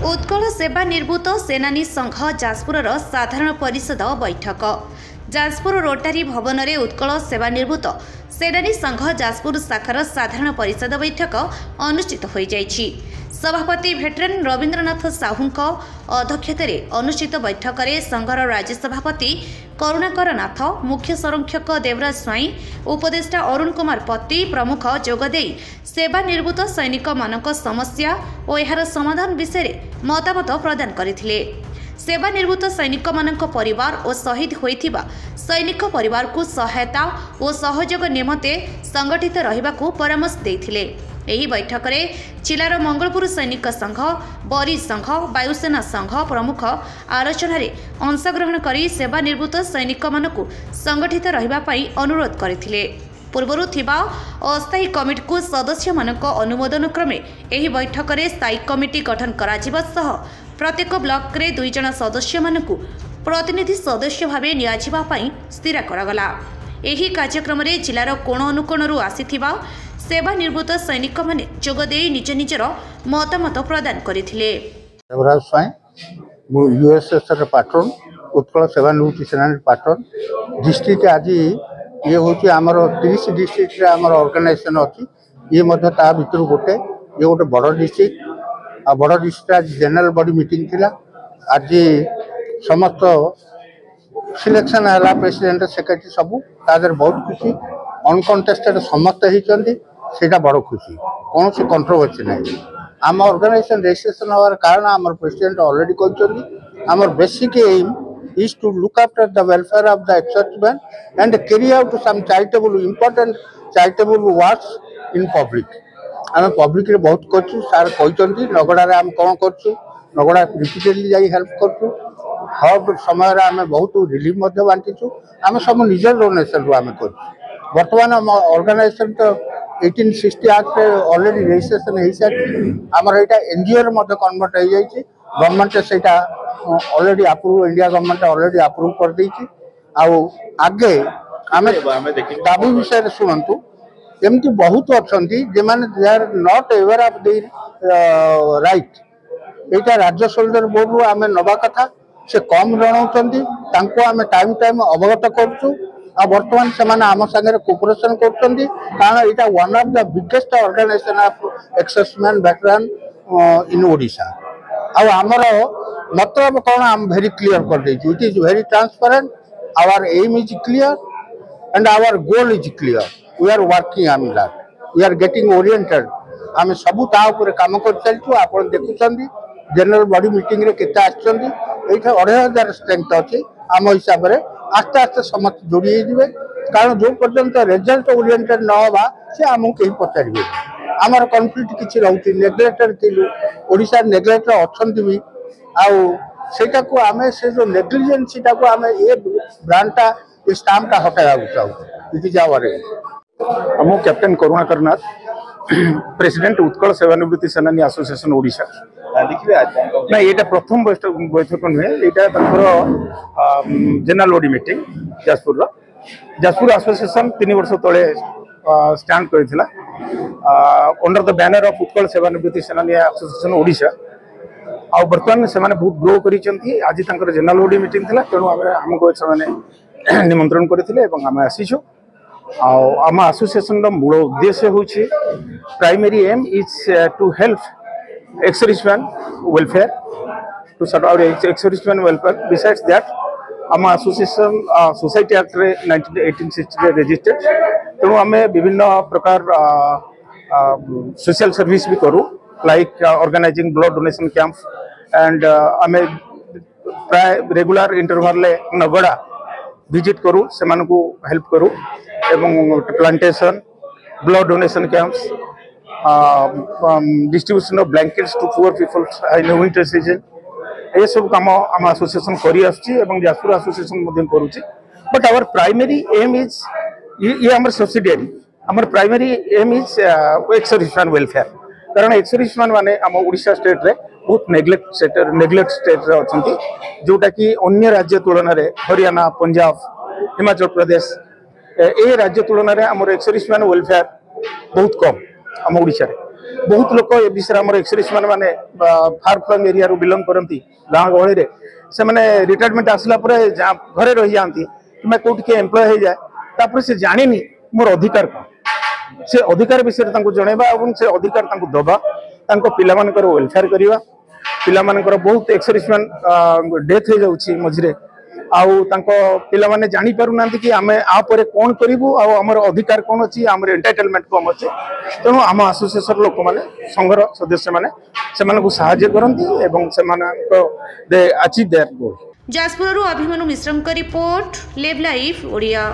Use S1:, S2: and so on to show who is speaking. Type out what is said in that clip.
S1: उत्कल सेवा निर्भूत सेनानी संघ जाजपुर साधारण परिषद बैठक जाजपुर रोटारी भवन में उत्कल सेवा निर्भूत सेनानी संघ जाजपुर शाखार साधारण परिषद बैठक अनुष्ठित हो जाइछि। सभापति भेटरान रवींद्रनाथ साहू अध्यक्षतार अनुष्ठित बैठक में संघर राज्य सभापति करुणाकर नाथ, मुख्य संरक्षक देवराज स्वाई, उपदेष्टा अरुण कुमार पति प्रमुख जोगदे सेवा निर्भूत सैनिक मानक समस्या और यार समाधान विषय मतामत प्रदान करथिले। सेवा निर्भूत सैनिक मानक परिवार और शहीद होइथिबा सैनिक परिवार को सहायता और सहयोग निमंते संगठित रहिबाकू परामर्श देथिले। एही बैठक में जिलार मंगलपुर सैनिक संघ, बरी संघ, वायुसेना संघ प्रमुख आलोचना अंशग्रहण करी सेवा निर्भूत सैनिक मानकू संगठित रहिबा पई अनुरोध करथिले। पूर्वरु थिबा अस्थायी कमिटी को सदस्य मानक अनुमोदन क्रमे एही बैठक में स्थायी कमिटी गठन कराजिबा सह प्रत्येक ब्लॉक रे 2 जण सदस्य मानकू प्रतिनिधि सदस्य भावे नियाजिबा पई स्थिर करगला। एही कार्यक्रम में जिलार कोण अनुकोणरू आसीथिबा सेवा निर्भूत सैनिक माने जोगदे निज निजर मतामत प्रदान करथिले।
S2: देवराज स्वाई यूएसएस पाटर्न उत्कल सेवा निवृत्ति सेना पाटर्न डिस्ट्रिक्ट आज ये हूँ आमर 30 डिस्ट्रिक्ट आमर ऑर्गेनाइजेशन अच्छी ये ता भर गोटे ये गोटे बड़ डिस्ट्रिक्ट आ बड़ डिस्ट्रिक्ट आज जनरल बॉडी मीटिंग थिला। आज समस्त सिलेक्शन है प्रेसिडेंट सेक्रेटरी सबू तादर बहुत खुशी अनकंटेस्टेड समस्त होती सेटा बड़ खुशी कौन सी कंट्रोवर्सी ना आम ऑर्गेनाइजेशन रजिस्ट्रेशन हमार कारण आम प्रेसिडेंट ऑलरेडी कहते um basic aim is to look after the welfare of the ex-servicemen and carry out some important charitable works in public। आम पब्लिक रे बहुत करछु सार कहते नगड़ा रे आम कौन करछु नगड़ा रिपीटेडली जाई हेल्प करछु हर समय रे आम बहुत रिलीफ मध्य बांटीछु आम सब निजर डोनेशन रो आम करछु। वर्तमान आम ऑर्गेनाइजेशन तो 1860 एक्ट ऑलरेडी रजिस्ट्रेशन हो सारी आमर एटा एनजीओ रे मध्य कन्वर्ट हो जाइछि। गवर्नमेंट सेटा already approve India government already approve कर देछि। आगे आम दाबी विषय शुणु एमती बहुत अच्छा जे मैंने they are not aware of the right एटा राज्य सोल्जर बोर्ड रू आम नवा कथा से कम जनाऊँ आम टाइम टाइम अवगत करूँ आ बर्तमान से आम सागर कोऑपरेशन कर कारण यहाँ one of the biggest organisation of ex-servicemen veteran in Odisha. आमर मतलब कौन आम वेरी क्लियर कर देछि it is very transparent our aim is clear and our goal is clear we are working on that we are getting oriented आम सबू ता ऊपर काम कर चलछु। आपण देखुछंदी जनरल बॉडी मीटिंग रे केते आछंदी एठा 25,000 स्ट्रेंथ अछि आम हिसाब रे आस्ते आस्ते समस्त जोड़ी होइबे कारण जो पर्यंत रिजल्ट ओरिएंटेड न होबा से आमु केही पचारिबे आमर कॉन्फ्लिक्ट किछि रहउछि नेग्लेक्टेड थिलु ओडिसा नेग्लेक्ट अछंती भी सेटा को आमे से जो नेग्लिजेंसीटा को आमे ए ब्रांडटा ए स्टाम्पटा हटाया चाहू इट इज आवर हम कैप्टन करुणाकर नाथ प्रेसिडेंट उत्कल सेवानिवृत्ति सेनानी एसोसिएशन ओडिशा ना ये प्रथम बैठक नुहे यहाँ general body meeting Jajpur association 3 वर्ष तले स्टैंड करथिला under the banner of Utkal सेवानिवृत्ति सेनानी एसोसिएशन ओडिशा आ बर्तमान से बहुत ग्रो करी आज जनरल बॉडी मीटिंग थिला तेणु आमको से निमंत्रण करथिले एवं आम आसीछु। आम एसोसिएशन मूल उद्देश्य हूँ primary aim is to help ex-servicemen welfare to sort out ex-servicemen welfare besides that um association society act रे 1860 रजिस्टर्ड तेणु आम विभिन्न प्रकार सोशल सर्विस भी करूँ like organising blood donation camp and um प्राय रेगुलर इंटरवल नगड़ा विजिट करूँ से हेल्प करूँ एवं plantation blood donation camps distribution of blankets to poor people in winter season ये सब काम आम एसोसिएशन करी जाजपुर एसोसिएशन करुच्ची but our primary aim is ये आम सब्सिडियरी आम primary aim is ex-servicemen welfare कारण एक्स-सर्विसमेन माने आम ओडिशा स्टेट रे बहुत नेग्लेक्ट स्टेट रे अछंती जोटा कि अन्य राज्य तुलन में हरियाणा पंजाब हिमाचल प्रदेश ए राज्य तुलन में आम एक्स-सर्विसमेन वेलफेयर बहुत कम आम ओडिशा रे
S3: बहुत लोक ए विषय आम एक्सरेस मैंने फार फ्लंग एरिया बिलंग करती गाँव गहली से मैंने रिटायरमेंट आसला घरे रही जाती कि कौट किए एम्प्लय हो जाए से जानी मोर अधिकार कौन से अधिकार विषय जनवा और से अधिकार दबा पिला वेलफेयर करवा पिला बहुत एक्सर्विसमैन डेथ हो जाऊँगी मझे आउ पिला माने जानी पारु ना कि आम आपर कौन करूँ आमर अधिकार कौन अच्छी आम एंटाइटलमेंट कम अच्छे तेणु आम आसोसिएशन लोक मैंने संघर सदस्य मैंने साहाय्य करती they achieve their goal.
S1: Jajpur Abhimanyu मिश्रम का रिपोर्ट लिव लाइफ ओडिया।